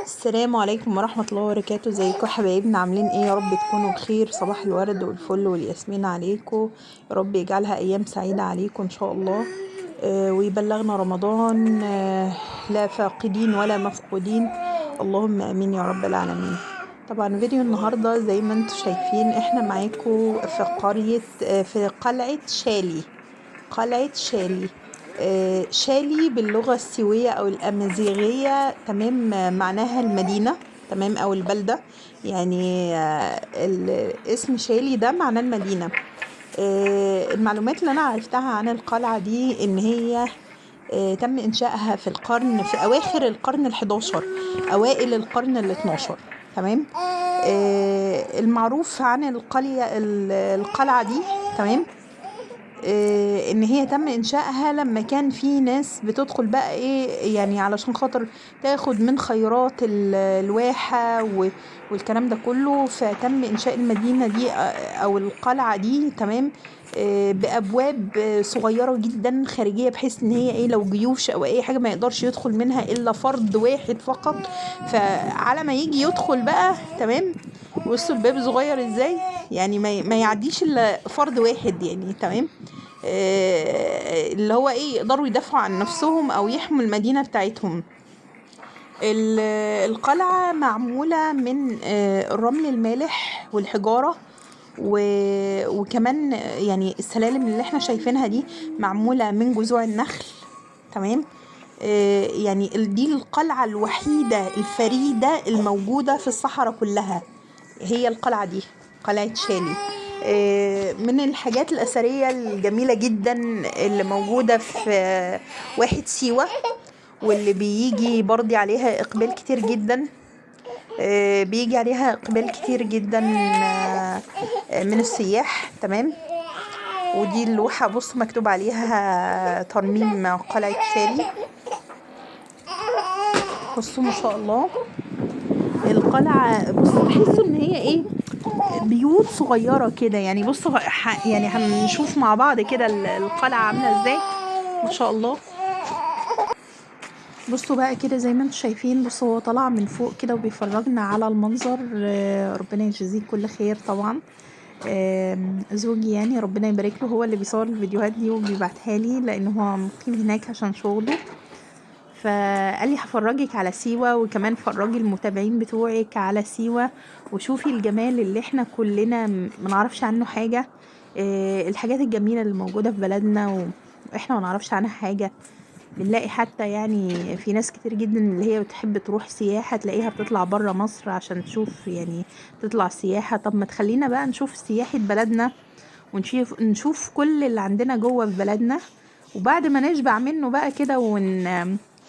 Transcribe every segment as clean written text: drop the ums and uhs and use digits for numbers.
السلام عليكم ورحمة الله وبركاته. ازيكم حبايبنا؟ عاملين ايه؟ يا رب تكونوا بخير. صباح الورد والفل والياسمين عليكم. يا رب يجعلها ايام سعيدة عليكم ان شاء الله. ويبلغنا رمضان لا فاقدين ولا مفقودين. اللهم امين يا رب العالمين. طبعا فيديو النهاردة زي ما انتم شايفين احنا معاكم في قرية في قلعة شالي. قلعة شالي. شالي باللغة السوية أو الأمازيغية، تمام. معناها المدينة، تمام، أو البلدة. يعني اسم شالي ده معناه المدينة. المعلومات اللي أنا عرفتها عن القلعة دي إن هي تم إنشائها في أواخر القرن الحداشر، أوائل القرن الاتناشر، تمام. المعروف عن القلعة دي، تمام، ان هي تم انشائها لما كان في ناس بتدخل بقى ايه، يعني علشان خاطر تاخد من خيرات الواحة والكلام ده كله، فتم انشاء المدينة دي او القلعة دي، تمام. بابواب صغيرة جدا خارجية، بحيث ان هي ايه، لو جيوش او اي حاجة ما يقدرش يدخل منها الا فرد واحد فقط. فعلى ما يجي يدخل بقى، تمام، بصوا الباب صغير ازاي، يعني ما يعديش الا فرد واحد، يعني تمام. اللي هو ايه، يقدروا يدافعوا عن نفسهم او يحموا المدينة بتاعتهم. القلعة معمولة من الرمل المالح والحجارة، وكمان يعني السلالم اللي احنا شايفينها دي معمولة من جذوع النخل، تمام. يعني دي القلعة الوحيدة الفريدة الموجودة في الصحراء كلها، هي القلعة دي، قلعة شالي. من الحاجات الأثرية الجميلة جدا اللي موجودة في واحد سيوة، واللي بيجي برضي عليها إقبال كتير جدا. بيجي عليها إقبال كتير جدا من السياح، تمام. ودي اللوحة، بص، مكتوب عليها ترميم قلعة شالي. بصوا ما شاء الله القلعة، بصوا تحسوا ان هي ايه، بيوت صغيرة كده. يعني بصوا يعني هنشوف مع بعض كده القلعة عاملة ازاي. ما شاء الله. بصوا بقى كده زي ما انتم شايفين، بصوا هو طالع من فوق كده وبيفرجنا على المنظر. ربنا يجزيه كل خير طبعا. زوجي يعني ربنا يبارك له، هو اللي بيصور الفيديوهات دي وبيبعتها لي، لان هو مقيم هناك عشان شغله. فقال لي هفرجك على سيوة، وكمان فرجي المتابعين بتوعك على سيوة، وشوفي الجمال اللي احنا كلنا ما نعرفش عنه حاجة. الحاجات الجميلة اللي موجودة في بلدنا واحنا ما نعرفش عنها حاجة. بنلاقي حتى يعني في ناس كتير جدا اللي هي بتحب تروح سياحة، تلاقيها بتطلع برا مصر عشان تشوف، يعني تطلع سياحة. طب ما تخلينا بقى نشوف سياحة بلدنا، ونشوف كل اللي عندنا جوه في بلدنا. وبعد ما نشبع منه بقى كده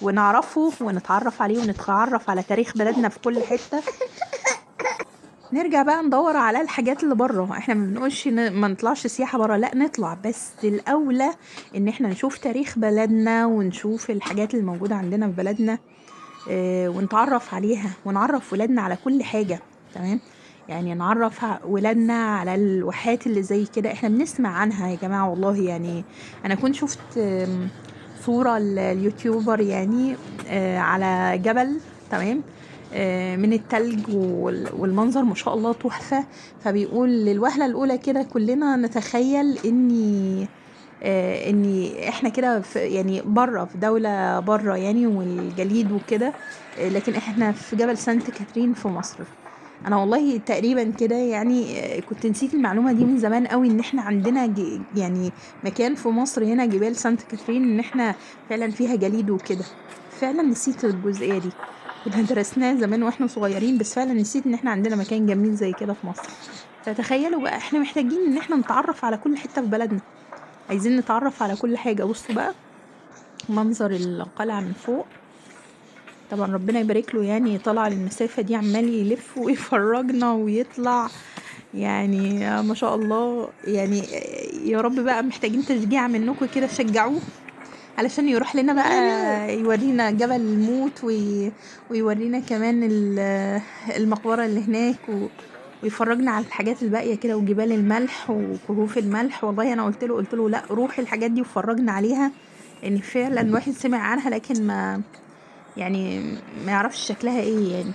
ونعرفه ونتعرف عليه ونتعرف على تاريخ بلدنا في كل حتة، نرجع بقى ندور على الحاجات اللي بره. احنا ما بنقولش ما نطلعش سياحة بره، لا نطلع، بس الاولى ان احنا نشوف تاريخ بلدنا ونشوف الحاجات اللي موجودة عندنا في بلدنا. ونتعرف عليها ونعرف ولادنا على كل حاجة، تمام. يعني نعرف ولادنا على الواحات اللي زي كده، احنا بنسمع عنها يا جماعة والله. يعني انا كنت شفت صورة اليوتيوبر يعني على جبل، تمام، من التلج، والمنظر ما شاء الله تحفة. فبيقول للوهلة الأولى كده كلنا نتخيل اني احنا كده يعني بره في دولة بره يعني، والجليد وكده. لكن احنا في جبل سانت كاترين في مصر. انا والله تقريبا كده يعني كنت نسيت المعلومة دي من زمان قوي، ان احنا عندنا يعني مكان في مصر هنا جبال سانت كاترين، ان احنا فعلا فيها جليد وكده. فعلا نسيت الجزئية دي، كنا درسناه زمان واحنا صغيرين، بس فعلا نسيت ان احنا عندنا مكان جميل زي كده في مصر. فتخيلوا بقى احنا محتاجين ان احنا نتعرف على كل حتة في بلدنا، عايزين نتعرف على كل حاجة. بصوا بقى منظر القلعة من فوق، طبعا ربنا يبارك له، يعني طلع المسافة دي عمال يلف ويفرجنا ويطلع، يعني ما شاء الله. يعني يا رب بقى محتاجين تشجيع منكم كده، شجعوه علشان يروح لنا بقى يورينا جبل الموت ويورينا كمان المقبرة اللي هناك ويفرجنا على الحاجات الباقية كده، وجبال الملح وكهوف الملح. والله انا قلت له لا، روح الحاجات دي وفرجنا عليها، ان فعلا الواحد سمع عنها لكن يعني ما يعرفش شكلها ايه يعني.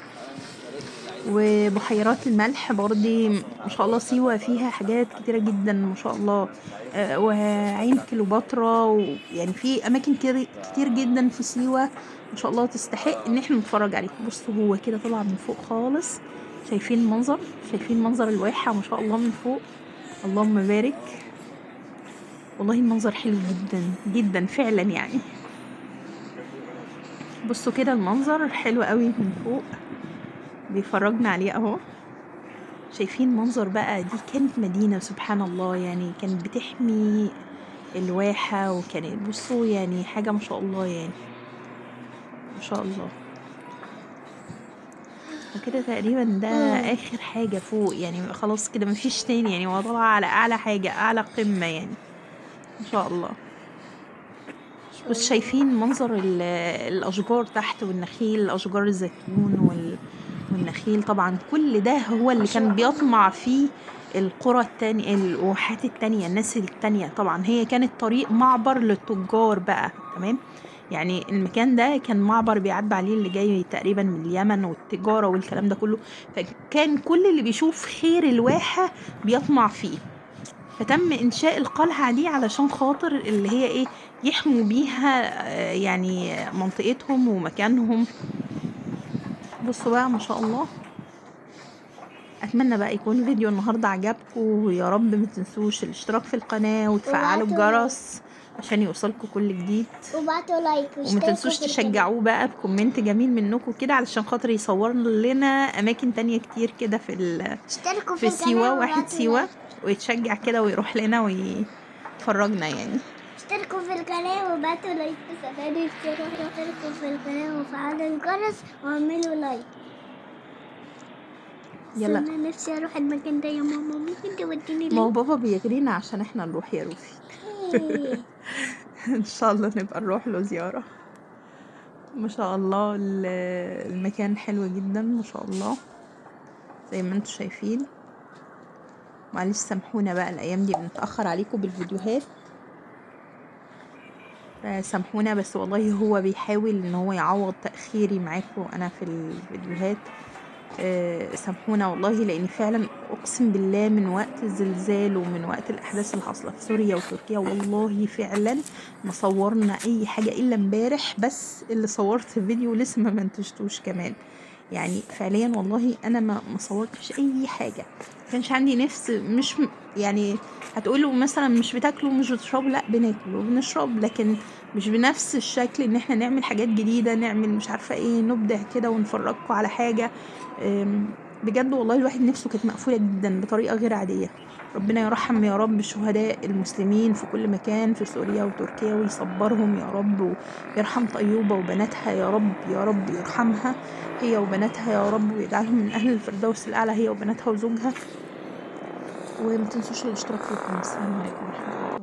وبحيرات الملح برضه ما شاء الله سيوة فيها حاجات كتيرة جدا ما شاء الله. وعين كليوباترا، ويعني في اماكن كتير جدا في سيوة ما شاء الله تستحق ان احنا نتفرج عليها. بصوا هو كده طلع من فوق خالص، شايفين المنظر؟ شايفين منظر الواحة ما شاء الله من فوق؟ اللهم بارك. والله المنظر حلو جدا جدا فعلا يعني. بصوا كده المنظر حلو قوي من فوق، بيفرجنا عليه اهو. شايفين منظر بقى؟ دي كانت مدينة سبحان الله، يعني كانت بتحمي الواحة، وكانت بصوا يعني حاجة ما شاء الله يعني ما شاء الله. وكده تقريبا ده اخر حاجة فوق يعني، خلاص كده مفيش تاني يعني، هو طلع على اعلى حاجة، اعلى قمة يعني ما شاء الله. بس شايفين منظر الاشجار تحت والنخيل، اشجار الزيتون والنخيل طبعا، كل ده هو اللي كان بيطمع فيه القرى التانية، الواحات التانية، الناس التانية. طبعا هي كانت طريق معبر للتجار بقى، تمام. يعني المكان ده كان معبر بيعدي عليه اللي جاي تقريبا من اليمن والتجارة والكلام ده كله، فكان كل اللي بيشوف خير الواحة بيطمع فيه. فتم إنشاء القلعة دي علشان خاطر اللي هي إيه، يحموا بيها يعني منطقتهم ومكانهم. بصوا بقى ما شاء الله. أتمنى بقى يكون فيديو النهاردة عجبكم، ويا رب ما تنسوش الاشتراك في القناة وتفعلوا الجرس عشان يوصلكم كل جديد، وبعتوا لايك وما تنسوش تشجعوه بقى بكومنت جميل منكم كده علشان خاطر يصور لنا أماكن تانية كتير كده اشتركوا في سيوة، واحد وبعتوا سيوة، لايك. ويتشجع كده ويروح لنا ويفرجنا يعني. اشتركوا في القناة وبعتوا لايك اشتركوا في القناة وفعلوا الجرس واعملوا لايك. يلا انا نفسي اروح المكان ده يا ماما، ممكن توديني ما هو ليه؟ بابا بيجرينا عشان احنا نروح يا روفي. ان شاء الله نبقى نروح له زيارة. ما شاء الله المكان حلو جدا ما شاء الله زي ما انتم شايفين. معلش سامحونا بقى الايام دي بنتأخر عليكم بالفيديوهات، سامحونا، بس والله هو بيحاول ان هو يعوض تأخيري معاكم انا في الفيديوهات. سامحونا والله، لان فعلا اقسم بالله من وقت الزلزال ومن وقت الاحداث اللي حصلت في سوريا وتركيا والله فعلا ما صورنا اي حاجه الا امبارح، بس اللي صورت فيديو لسه ما منتجتوش كمان. يعني فعليا والله انا ما صورتش اي حاجه، ما كانش عندي نفس. مش يعني هتقولوا مثلا مش بتاكلوا مش بتشربوا، لا بناكل وبنشرب، لكن مش بنفس الشكل ان احنا نعمل حاجات جديده، نعمل مش عارفه ايه، نبدع كده ونفرجكم على حاجه. بجد والله الواحد نفسه كانت مقفولة جدا بطريقة غير عادية. ربنا يرحم يا رب الشهداء المسلمين في كل مكان في سوريا وتركيا، ويصبرهم يا رب، ويرحم طيوبة وبناتها يا رب، يا رب يرحمها هي وبناتها يا رب، ويجعلهم من أهل الفردوس الأعلى هي وبناتها وزوجها. وما تنسوش الاشتراك في القناة. السلام عليكم ورحمة الله.